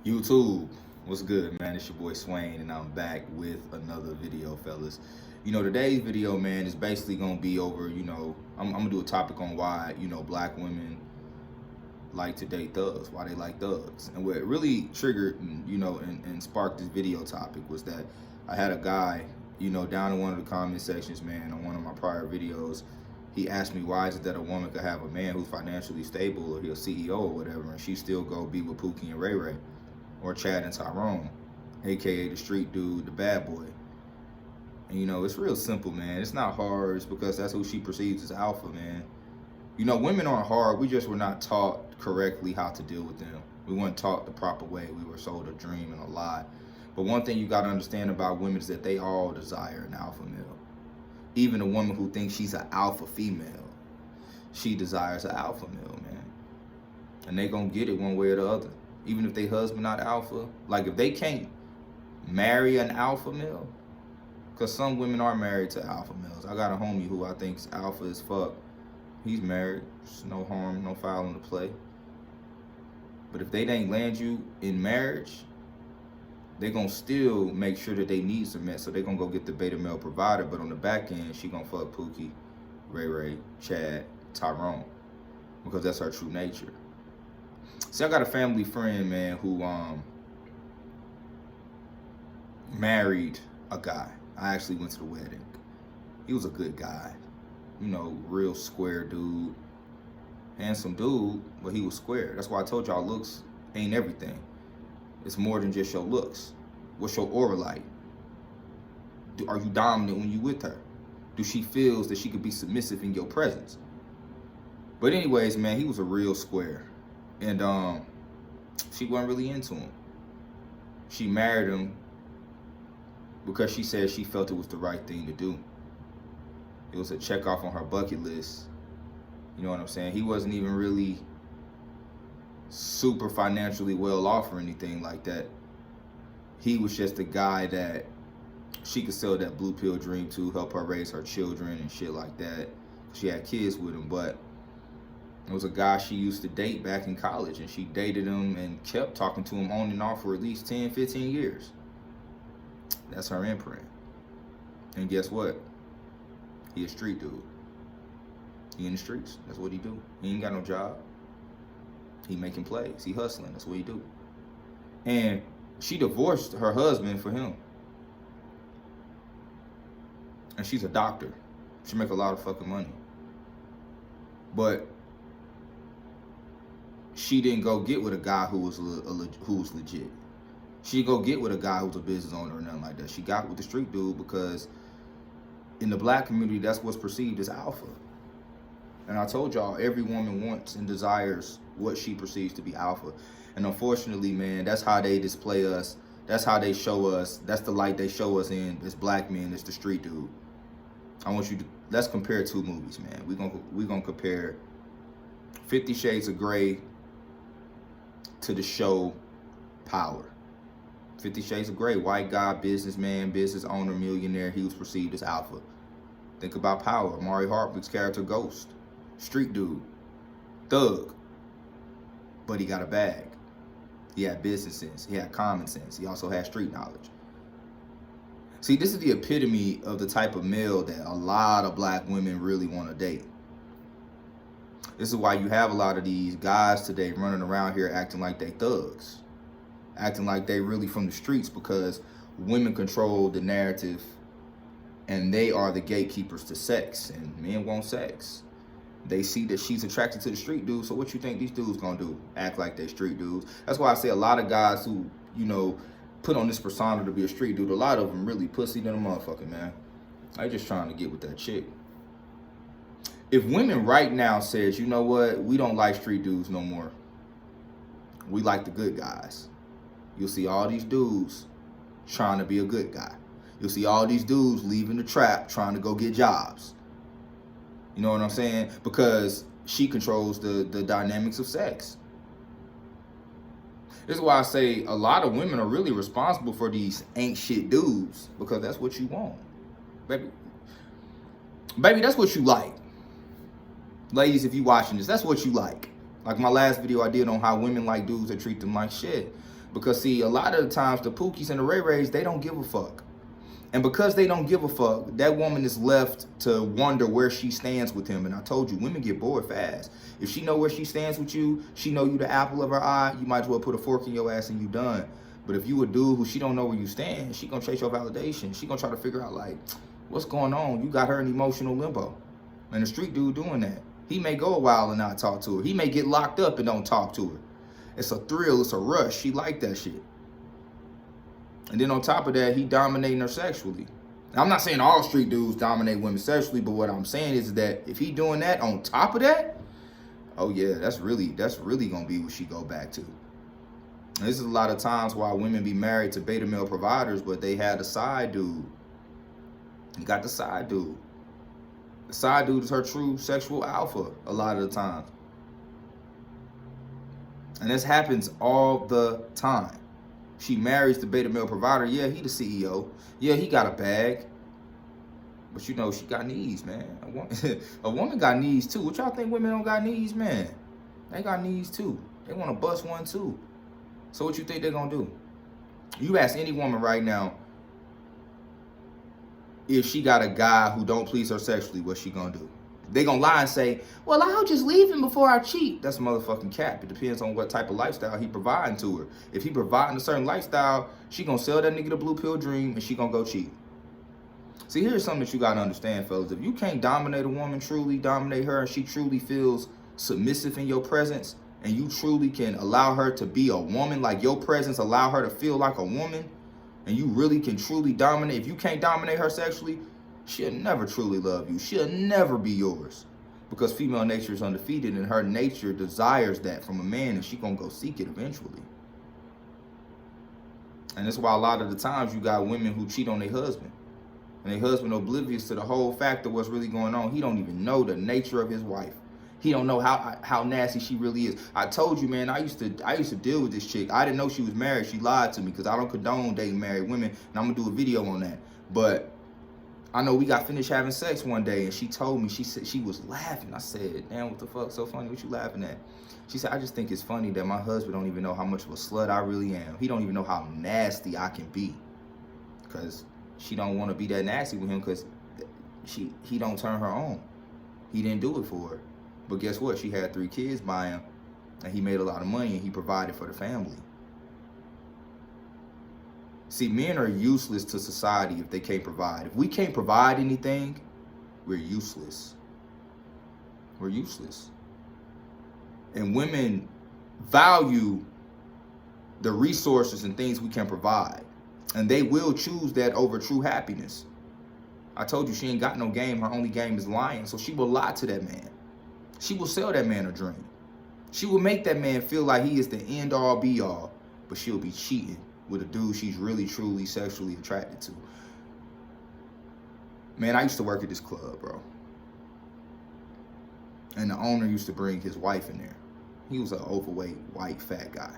YouTube, what's good, man? It's your boy Swain, and I'm back with another video, fellas. Today's video, man, is basically gonna be over. I'm gonna do a topic on why black women like to date thugs, why they like thugs, and what really triggered and sparked this video topic was that I had a guy, down in one of the comment sections, man, on one of my prior videos. He asked me, why is it that a woman could have a man who's financially stable or he's a CEO or whatever, and she still go be with Pookie and Ray Ray, or Chad and Tyrone, aka the street dude, the bad boy. And it's real simple, man. It's not hard. It's because that's who she perceives as alpha, man. Women aren't hard. We just were not taught correctly how to deal with them. We weren't taught the proper way. We were sold a dream and a lie. But one thing you got to understand about women is that they all desire an alpha male. Even a woman who thinks she's an alpha female, she desires an alpha male, man. And they gonna get it one way or the other. Even if they husband not alpha, like if they can't marry an alpha male, because some women are married to alpha males. I got a homie who I think's alpha as fuck. He's married. There's no harm, no foul in the play. But if they ain't land you in marriage, they gonna still make sure that they needs are met. So they gonna go get the beta male provider, but on the back end, she gonna fuck Pookie, Ray Ray, Chad, Tyrone, because that's her true nature. See, I got a family friend, man, who married a guy. I actually went to the wedding. He was a good guy, real square dude, handsome dude, but he was square. That's why I told y'all looks ain't everything. It's more than just your looks. What's your aura like? Are you dominant when you with her? Do she feels that she could be submissive in your presence? But anyways, man, he was a real square. And she wasn't really into him. She married him because she said she felt it was the right thing to do. It was a check off on her bucket list. You know what I'm saying? He wasn't even really super financially well off or anything like that. He was just a guy that she could sell that blue pill dream to, help her raise her children and shit like that. She had kids with him, but it was a guy she used to date back in college, and she dated him and kept talking to him on and off for at least 10, 15 years. That's her imprint. And guess what? He a street dude. He in the streets. That's what he do. He ain't got no job. He making plays. He hustling. That's what he do. And she divorced her husband for him. And she's a doctor. She make a lot of fucking money. But she didn't go get with a guy who was legit. She didn't go get with a guy who's a business owner or nothing like that. She got with the street dude because in the black community, that's what's perceived as alpha. And I told y'all, every woman wants and desires what she perceives to be alpha. And unfortunately, man, that's how they display us. That's how they show us. That's the light they show us in as black men, as the street dude. I want you to, let's compare two movies, man. We're gonna compare 50 Shades of Grey to the show Power. 50 Shades of Grey, white guy, businessman, business owner, millionaire. He was perceived as alpha. Think about Power. Mari Hartwick's character, Ghost. Street dude. Thug. But he got a bag. He had business sense. He had common sense. He also had street knowledge. See, this is the epitome of the type of male that a lot of black women really want to date. This is why you have a lot of these guys today running around here acting like they thugs. Acting like they really from the streets, because women control the narrative and they are the gatekeepers to sex, and men want sex. They see that she's attracted to the street dude, so what you think these dudes gonna do? Act like they street dudes. That's why I say a lot of guys who, put on this persona to be a street dude, a lot of them really pussy than a motherfucker, man. They just trying to get with that chick. If women right now says, you know what, we don't like street dudes no more, we like the good guys, you'll see all these dudes trying to be a good guy. You'll see all these dudes leaving the trap trying to go get jobs. You know what I'm saying? Because she controls the dynamics of sex. This is why I say a lot of women are really responsible for these ain't shit dudes, because that's what you want. Baby, that's what you like. Ladies, if you watching this, that's what you like. Like my last video I did on how women like dudes that treat them like shit. Because see, a lot of the times the Pookies and the Ray Rays, they don't give a fuck. And because they don't give a fuck, that woman is left to wonder where she stands with him. And I told you, women get bored fast. If she know where she stands with you, she know you the apple of her eye, you might as well put a fork in your ass and you done. But if you a dude who she don't know where you stand, she gonna chase your validation. She gonna try to figure out like, what's going on? You got her in emotional limbo. And the street dude doing that. He may go a while and not talk to her. He may get locked up and don't talk to her. It's a thrill, it's a rush. She like that shit. And then on top of that, he dominating her sexually. Now, I'm not saying all street dudes dominate women sexually, but what I'm saying is that if he doing that on top of that, oh yeah, that's really gonna be what she go back to. And this is a lot of times why women be married to beta male providers, but they had a side dude. You got the side dude. The side dude is her true sexual alpha a lot of the time. And this happens all the time. She marries the beta male provider. Yeah, he the CEO. Yeah, he got a bag. But you know, she got needs, man. A woman got needs too. What y'all think women don't got needs, man? They got needs too. They want to bust one too. So what you think they're going to do? You ask any woman right now, if she got a guy who don't please her sexually, what's she going to do? They going to lie and say, well, I'll just leave him before I cheat. That's a motherfucking cap. It depends on what type of lifestyle he providing to her. If he providing a certain lifestyle, she going to sell that nigga the blue pill dream and she going to go cheat. See, here's something that you got to understand, fellas. If you can't dominate a woman, truly dominate her, and she truly feels submissive in your presence, and you truly can allow her to be a woman, like your presence allow her to feel like a woman, and you really can truly dominate. If you can't dominate her sexually, she'll never truly love you. She'll never be yours. Because female nature is undefeated, and her nature desires that from a man, and she gonna go seek it eventually. And that's why a lot of the times you got women who cheat on their husband. And their husband oblivious to the whole fact of what's really going on. He don't even know the nature of his wife. He don't know how nasty she really is. I told you, man, I used to deal with this chick. I didn't know she was married. She lied to me because I don't condone dating married women, and I'm gonna do a video on that. But I know we got finished having sex one day, and she told me, she said she was laughing. I said, damn, what the fuck so funny? What you laughing at? She said, I just think it's funny that my husband don't even know how much of a slut I really am. He don't even know how nasty I can be. Because she don't want to be that nasty with him because he don't turn her on. He didn't do it for her. But guess what? She had 3 kids by him, and he made a lot of money, and he provided for the family. See, men are useless to society if they can't provide. If we can't provide anything, we're useless. We're useless. And women value the resources and things we can provide. And they will choose that over true happiness. I told you she ain't got no game. Her only game is lying. So she will lie to that man. She will sell that man a dream. She will make that man feel like he is the end all be all. But she'll be cheating with a dude she's really, truly sexually attracted to. Man, I used to work at this club, bro. And the owner used to bring his wife in there. He was an overweight, white, fat guy.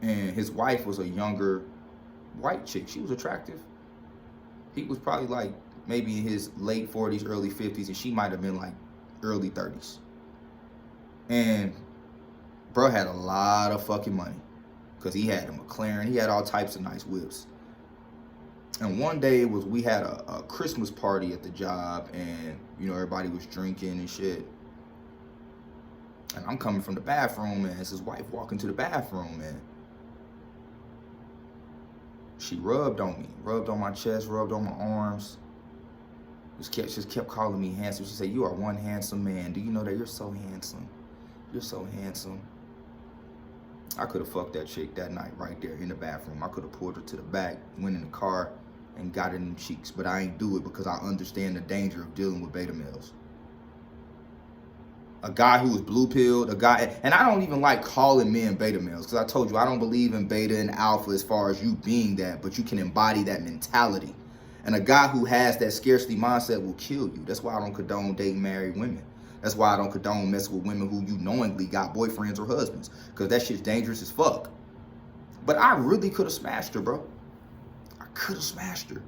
And his wife was a younger, white chick. She was attractive. He was probably like maybe in his late 40s, early 50s, and she might have been like early 30s. And bro had a lot of fucking money. Because he had a McLaren. He had all types of nice whips. And one day we had a Christmas party at the job, and you know, everybody was drinking and shit. And I'm coming from the bathroom, and it's his wife walking to the bathroom, and she rubbed on me, rubbed on my chest, rubbed on my arms. Just kept calling me handsome. She said, "You are one handsome man. Do you know that you're so handsome? You're so handsome." I could have fucked that chick that night right there in the bathroom. I could have pulled her to the back, went in the car, and got in them cheeks. But I ain't do it because I understand the danger of dealing with beta males. A guy who was blue-pilled, a guy, and I don't even like calling men beta males because I told you I don't believe in beta and alpha as far as you being that, but you can embody that mentality. And a guy who has that scarcity mindset will kill you. That's why I don't condone dating married women. That's why I don't condone messing with women who you knowingly got boyfriends or husbands. Because that shit's dangerous as fuck. But I really could have smashed her, bro. I could have smashed her.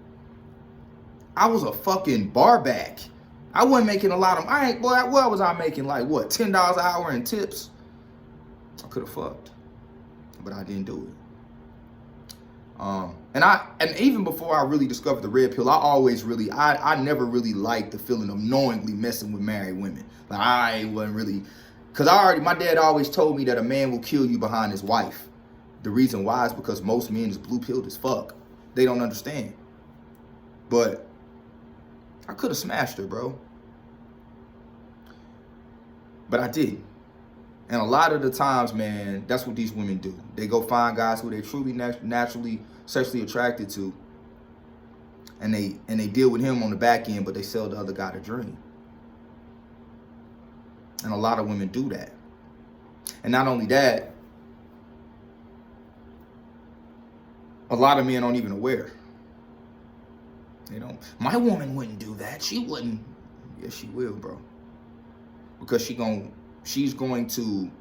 I was a fucking bar back. I wasn't making a lot of, what was I making? Like what, $10 an hour in tips? I could have fucked. but I didn't do it. And even before I really discovered the red pill, I never really liked the feeling of knowingly messing with married women. Like I wasn't really, cause my dad always told me that a man will kill you behind his wife. The reason why is because most men is blue pilled as fuck. They don't understand. But I could have smashed her, bro. But I didn't. And a lot of the times, man, that's what these women do. They go find guys who they truly naturally sexually attracted to, and they deal with him on the back end, but they sell the other guy the dream. And a lot of women do that. And not only that, a lot of men aren't even aware. You know, my woman wouldn't do that. She wouldn't. Yes, she will, bro. Because she's going to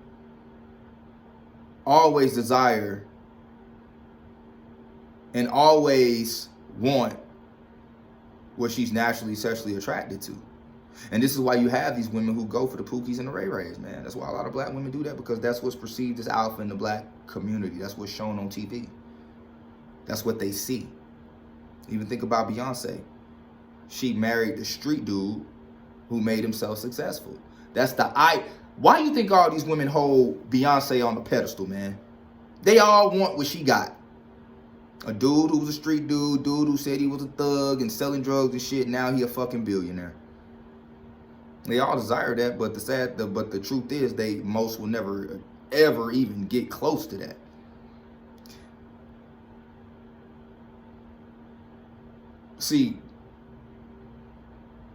always desire and always want what she's naturally sexually attracted to. And this is why you have these women who go for the Pookies and the Ray Rays, man. That's why a lot of black women do that, because that's what's perceived as alpha in the black community. That's what's shown on TV. That's what they see. Even think about Beyonce. She married the street dude who made himself successful. Why do you think all these women hold Beyonce on a pedestal, man? They all want what she got. A dude who was a street dude who said he was a thug and selling drugs and shit. Now he a fucking billionaire. They all desire that, but the truth is, most will never ever even get close to that. See,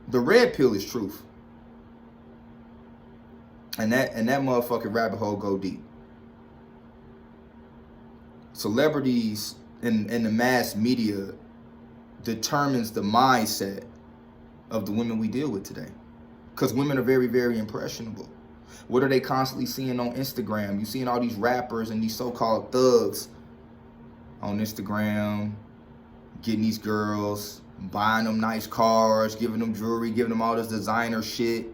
the red pill is truth. And that motherfucking rabbit hole go deep. Celebrities and the mass media determines the mindset of the women we deal with today. Because women are very, very impressionable. What are they constantly seeing on Instagram? You seeing all these rappers and these so-called thugs on Instagram getting these girls, buying them nice cars, giving them jewelry, giving them all this designer shit.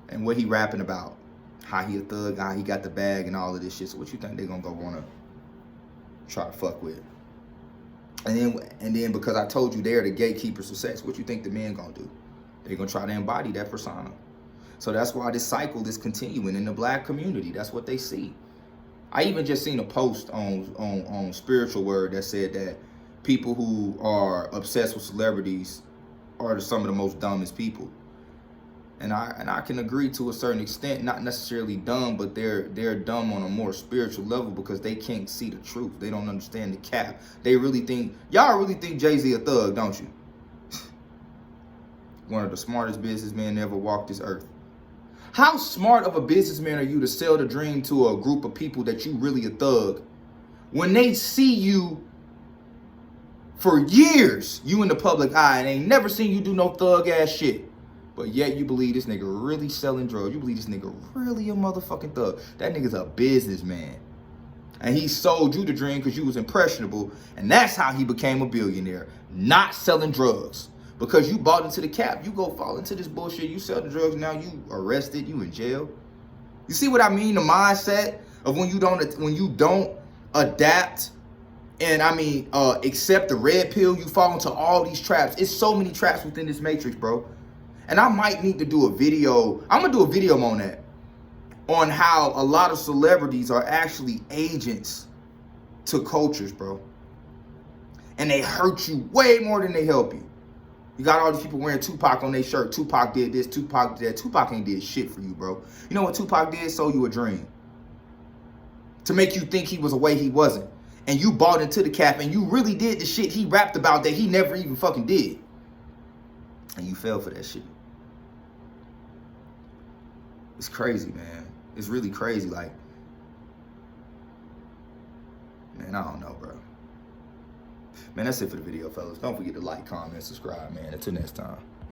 And what he rapping about? How he a thug, how he got the bag and all of this shit. So what you think they gonna go wanna try to fuck with? And then because I told you they're the gatekeepers of sex, what you think the men gonna do? They're gonna try to embody that persona. So that's why this cycle is continuing in the black community. That's what they see. I even just seen a post on Spiritual Word that said that people who are obsessed with celebrities are some of the most dumbest people. And I can agree to a certain extent, not necessarily dumb, but they're dumb on a more spiritual level because they can't see the truth. They don't understand the cap. Y'all really think Jay-Z a thug, don't you? One of the smartest businessmen ever walked this earth. How smart of a businessman are you to sell the dream to a group of people that you really a thug when they see you for years, you in the public eye, and ain't never seen you do no thug ass shit? But yet you believe this nigga really selling drugs. You believe this nigga really a motherfucking thug. That nigga's a businessman. And he sold you the dream because you was impressionable. And that's how he became a billionaire. Not selling drugs. Because you bought into the cap. You go fall into this bullshit. You sell the drugs. Now you arrested. You in jail. You see what I mean? The mindset of when you don't adapt and accept the red pill, you fall into all these traps. It's so many traps within this matrix, bro. And I might need to do a video. I'm going to do a video on that. On how a lot of celebrities are actually agents to cultures, bro. And they hurt you way more than they help you. You got all these people wearing Tupac on their shirt. Tupac did this, Tupac did that. Tupac ain't did shit for you, bro. You know what Tupac did? Sold you a dream. To make you think he was a way he wasn't. And you bought into the cap and you really did the shit he rapped about that he never even fucking did. And you fell for that shit. It's crazy, man. It's really crazy. Like, man, I don't know, bro. Man, that's it for the video, fellas. Don't forget to like, comment, subscribe, man. Until next time.